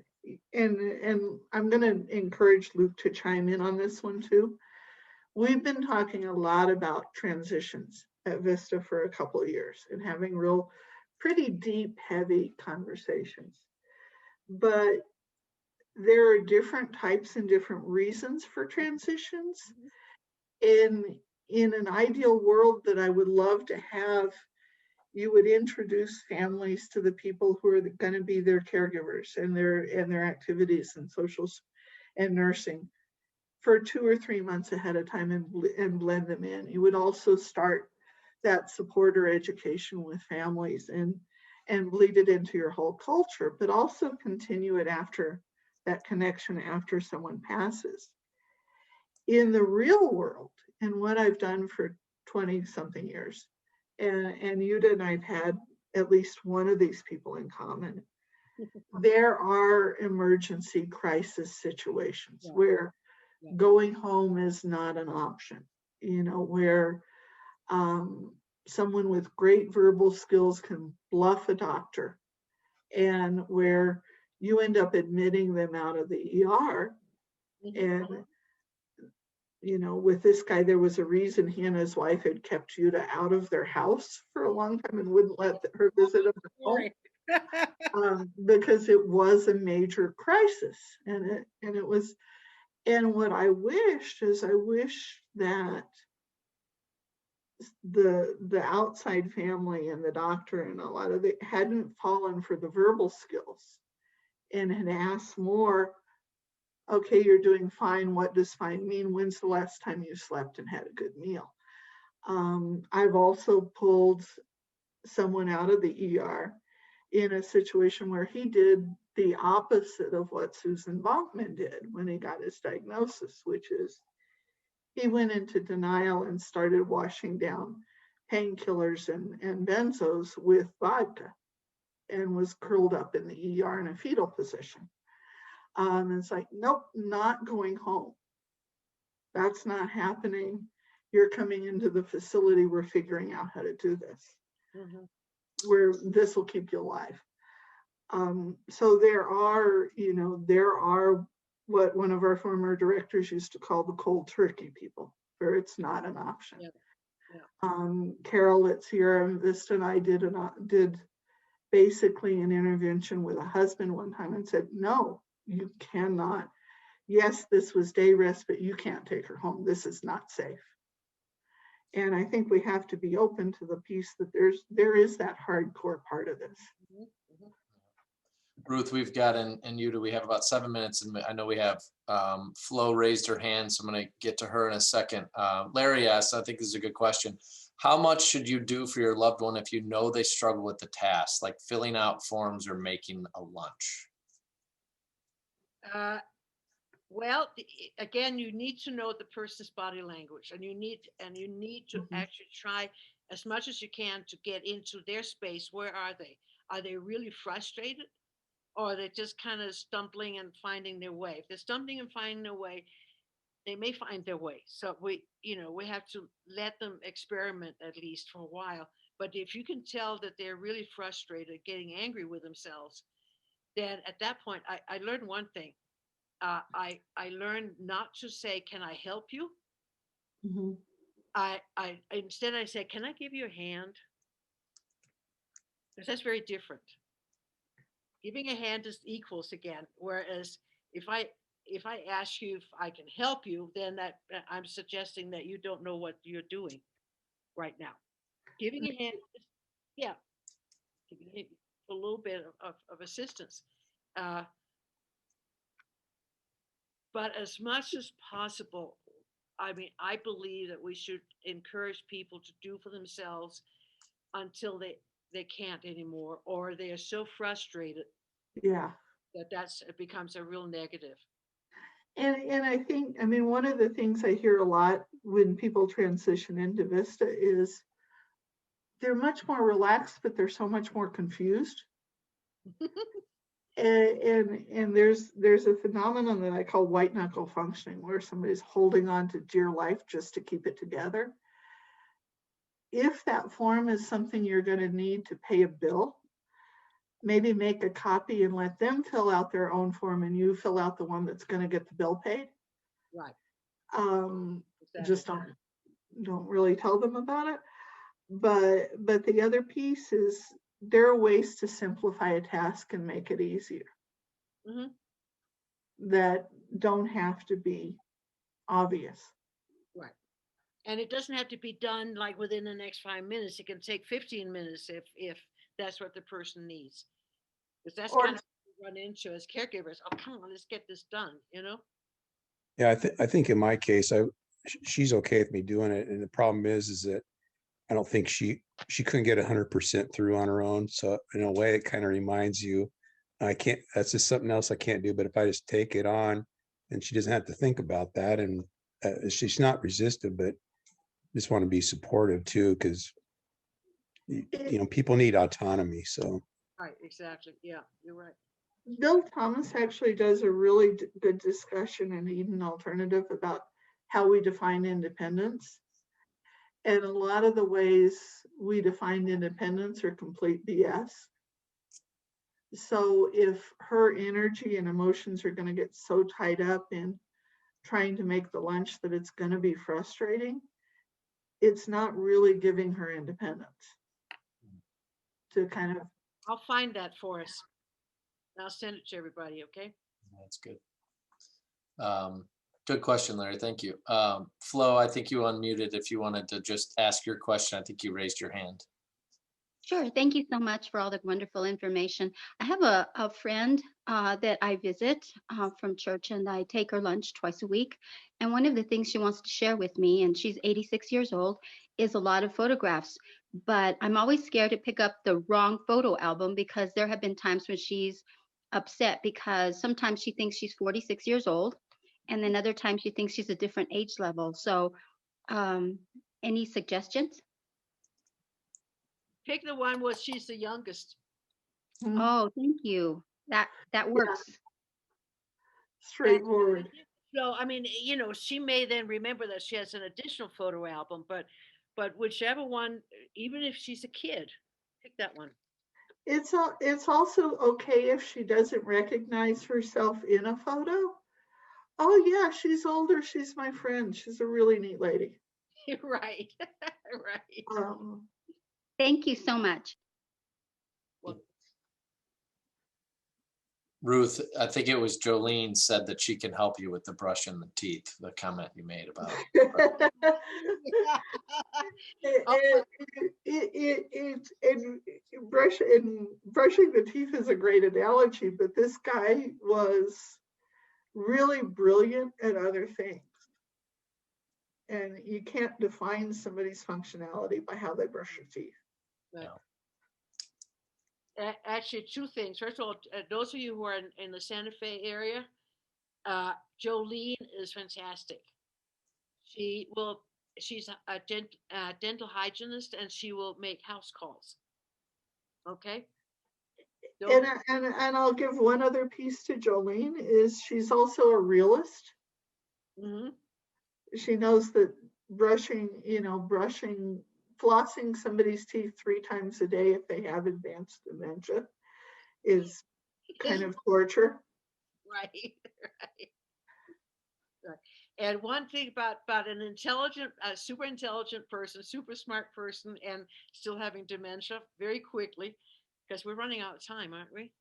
Speaker 3: and I'm going to encourage Luke to chime in on this one too. We've been talking a lot about transitions at Vista for a couple of years and having pretty deep, heavy conversations. But there are different types and different reasons for transitions. In an ideal world that I would love to have, you would introduce families to the people who are going to be their caregivers and their activities and socials and nursing for 2 or 3 months ahead of time and blend them in. You would also start that support or education with families and bleed it into your whole culture, but also continue it after that connection after someone passes. In the real world, and what I've done for 20 something years, and Jytte and I've had at least one of these people in common, there are emergency crisis situations where going home is not an option, where someone with great verbal skills can bluff a doctor, and where you end up admitting them out of the ER. And with this guy, there was a reason he and his wife had kept Jytte out of their house for a long time and wouldn't let her visit them at home, because it was a major crisis. And what I wished is that the outside family and the doctor and a lot of it hadn't fallen for the verbal skills and had asked more, okay, you're doing fine. What does fine mean? When's the last time you slept and had a good meal? I've also pulled someone out of the ER in a situation where he did the opposite of what Susan Bonkman did when he got his diagnosis, which is he went into denial and started washing down painkillers and benzos with vodka and was curled up in the ER in a fetal position. It's like, nope, not going home. That's not happening. You're coming into the facility. We're figuring out how to do this.
Speaker 2: Mhm.
Speaker 3: Where this will keep you alive. So there are what one of our former directors used to call the cold turkey people, where it's not an option.
Speaker 2: Yeah. Yeah.
Speaker 3: Carol at Sierra Vista and I did basically an intervention with a husband one time and said, no, you cannot. Yes, this was day rest, but you can't take her home. This is not safe. And I think we have to be open to the piece that there is that hardcore part of this.
Speaker 2: Mhm. Mhm.
Speaker 1: Ruth, we've got, and Jytte, we have about 7 minutes, and I know we have Flo raised her hand, so I'm going to get to her in a second. Larry asked, I think this is a good question. How much should you do for your loved one if you know they struggle with the task, like filling out forms or making a lunch?
Speaker 2: Well, again, you need to know the person's body language, and you need to
Speaker 3: Mhm.
Speaker 2: actually try as much as you can to get into their space. Where are they? Are they really frustrated, or are they just kind of stumbling and finding their way? If they're stumbling and finding their way, they may find their way. So we have to let them experiment at least for a while. But if you can tell that they're really frustrated, getting angry with themselves, then at that point, I learned one thing. I learned not to say, "Can I help you?"
Speaker 3: Mhm.
Speaker 2: I instead I say, "Can I give you a hand?" Because that's very different. Giving a hand is equals again. Whereas if I ask you if I can help you, then that I'm suggesting that you don't know what you're doing right now. Giving a hand, yeah, giving a little bit of assistance. Uh, but as much as possible, I mean, I believe that we should encourage people to do for themselves until they can't anymore, or they are so frustrated
Speaker 3: Yeah.
Speaker 2: that it becomes a real negative.
Speaker 3: And I think, I mean, one of the things I hear a lot when people transition into Vista is they're much more relaxed, but they're so much more confused. And there's a phenomenon that I call white knuckle functioning, where somebody's holding on to dear life just to keep it together. If that form is something you're going to need to pay a bill, maybe make a copy and let them fill out their own form and you fill out the one that's going to get the bill paid.
Speaker 2: Right. Exactly.
Speaker 3: Just don't really tell them about it. But the other piece is there are ways to simplify a task and make it easier
Speaker 2: Hmm.
Speaker 3: that don't have to be obvious.
Speaker 2: Right. And it doesn't have to be done like within the next 5 minutes. It can take 15 minutes if that's what the person needs. Because that's
Speaker 3: Or
Speaker 2: kind of what we run into as caregivers. Oh, come on, let's get this done, you know?
Speaker 4: Yeah, I think in my case, she's okay with me doing it, and the problem is that I don't think she couldn't get 100% through on her own. So in a way, it kind of reminds you, I can't. That's just something else I can't do. But if I just take it on, and she doesn't have to think about that, and she's not resistant, but just want to be supportive too, because people need autonomy. So
Speaker 2: Right, exactly. Yeah, you're right.
Speaker 3: Bill Thomas actually does a really good discussion in Eden Alternative about how we define independence. And a lot of the ways we define independence are complete BS. So if her energy and emotions are going to get so tied up in trying to make the lunch that it's going to be frustrating, it's not really giving her independence to kind of.
Speaker 2: I'll find that for us. I'll send it to everybody, okay?
Speaker 1: That's good. Good question, Larry. Thank you. Flo, I think you unmuted if you wanted to just ask your question. I think you raised your hand.
Speaker 5: Sure. Thank you so much for all the wonderful information. I have a friend that I visit from church, and I take her lunch twice a week. And one of the things she wants to share with me, and she's 86 years old, is a lot of photographs, but I'm always scared to pick up the wrong photo album because there have been times when she's upset because sometimes she thinks she's 46 years old, and then other times she thinks she's a different age level. So, um, any suggestions?
Speaker 2: Pick the one where she's the youngest.
Speaker 3: Mhm.
Speaker 5: Oh, thank you. That works.
Speaker 3: Straightforward.
Speaker 2: So, I mean, you know, she may then remember that she has an additional photo album, but whichever one, even if she's a kid, pick that one.
Speaker 3: It's also okay if she doesn't recognize herself in a photo. Oh yeah, she's older. She's my friend. She's a really neat lady.
Speaker 2: Right. Right.
Speaker 3: Um,
Speaker 5: Thank you so much.
Speaker 2: Well,
Speaker 1: Ruth, I think it was Jolene said that she can help you with the brushing the teeth, the comment you made about
Speaker 3: it,
Speaker 2: Oh,
Speaker 3: brushing the teeth is a great analogy, but this guy was really brilliant at other things. And you can't define somebody's functionality by how they brush their teeth.
Speaker 2: actually, two things. First of all, those of you who are in the Santa Fe area, Jolene is fantastic. She's a dental hygienist, and she will make house calls. Okay.
Speaker 3: And I'll give one other piece to Jolene is she's also a realist.
Speaker 2: Mm-hmm.
Speaker 3: She knows that flossing somebody's teeth 3 times a day if they have advanced dementia is kind of torture.
Speaker 2: Right. Right. Right. And one thing about an intelligent, super intelligent person, super smart person, and still having dementia very quickly, because we're running out of time, aren't we?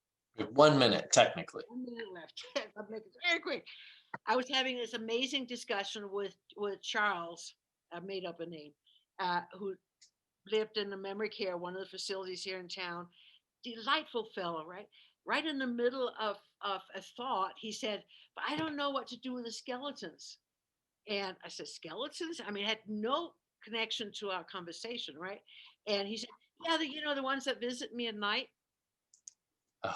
Speaker 1: 1 minute, technically.
Speaker 2: 1 minute left. I'll make it very quick. I was having this amazing discussion with Charles. I made up a name, who lived in the memory care, one of the facilities here in town. Delightful fellow, right? Right in the middle of a thought, he said, "But I don't know what to do with the skeletons." And I said, "Skeletons?" I mean, it had no connection to our conversation, right? And he said, "Yeah, the ones that visit me at night,
Speaker 1: Oh,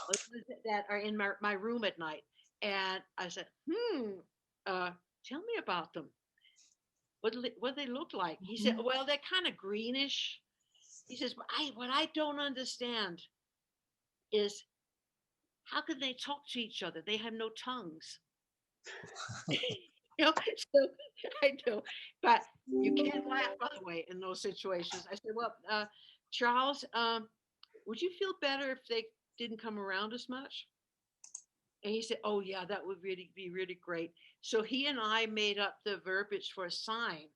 Speaker 2: that are in my room at night." And I said, tell me about them. What do they look like? He said, "Well, they're kind of greenish." He says, "But what I don't understand is how can they talk to each other? They have no tongues." So I know, but you can't laugh, by the way, in those situations. I said, "Well, Charles, would you feel better if they didn't come around as much?" And he said, "Oh yeah, that would really be really great." So he and I made up the verbiage for a sign,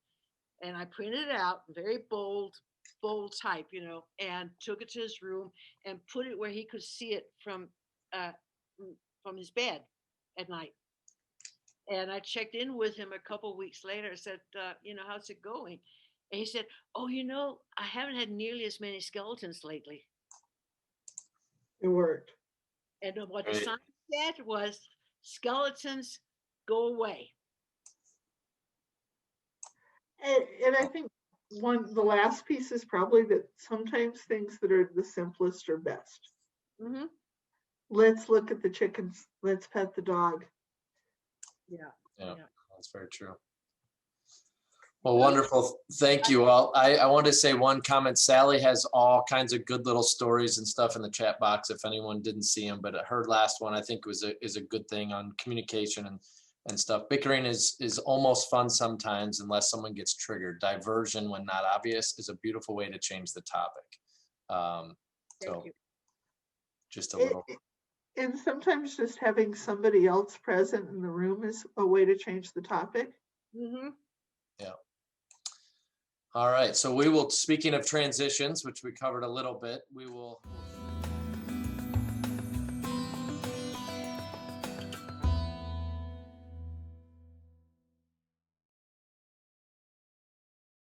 Speaker 2: and I printed it out, very bold type, and took it to his room and put it where he could see it uh, from his bed at night. And I checked in with him a couple of weeks later. I said, "How's it going?" And he said, "Oh, I haven't had nearly as many skeletons lately."
Speaker 3: It worked.
Speaker 2: And what the
Speaker 1: great.
Speaker 2: sign said was, "Skeletons, go away."
Speaker 3: And I think the last piece is probably that sometimes things that are the simplest are best.
Speaker 2: Mm-hmm.
Speaker 3: Let's look at the chickens. Let's pet the dog.
Speaker 2: Yeah.
Speaker 1: Yeah,
Speaker 2: Yeah.
Speaker 1: that's very true. Well, wonderful. Thank you all. I want to say one comment. Sally has all kinds of good little stories and stuff in the chat box if anyone didn't see them, but her last one I think is a good thing on communication and stuff. Bickering is almost fun sometimes unless someone gets triggered. Diversion when not obvious is a beautiful way to change the topic. So
Speaker 2: you.
Speaker 1: just a little.
Speaker 3: And sometimes just having somebody else present in the room is a way to change the topic.
Speaker 2: Mm-hmm.
Speaker 1: Yeah. All right. So we will, speaking of transitions, which we covered a little bit, we will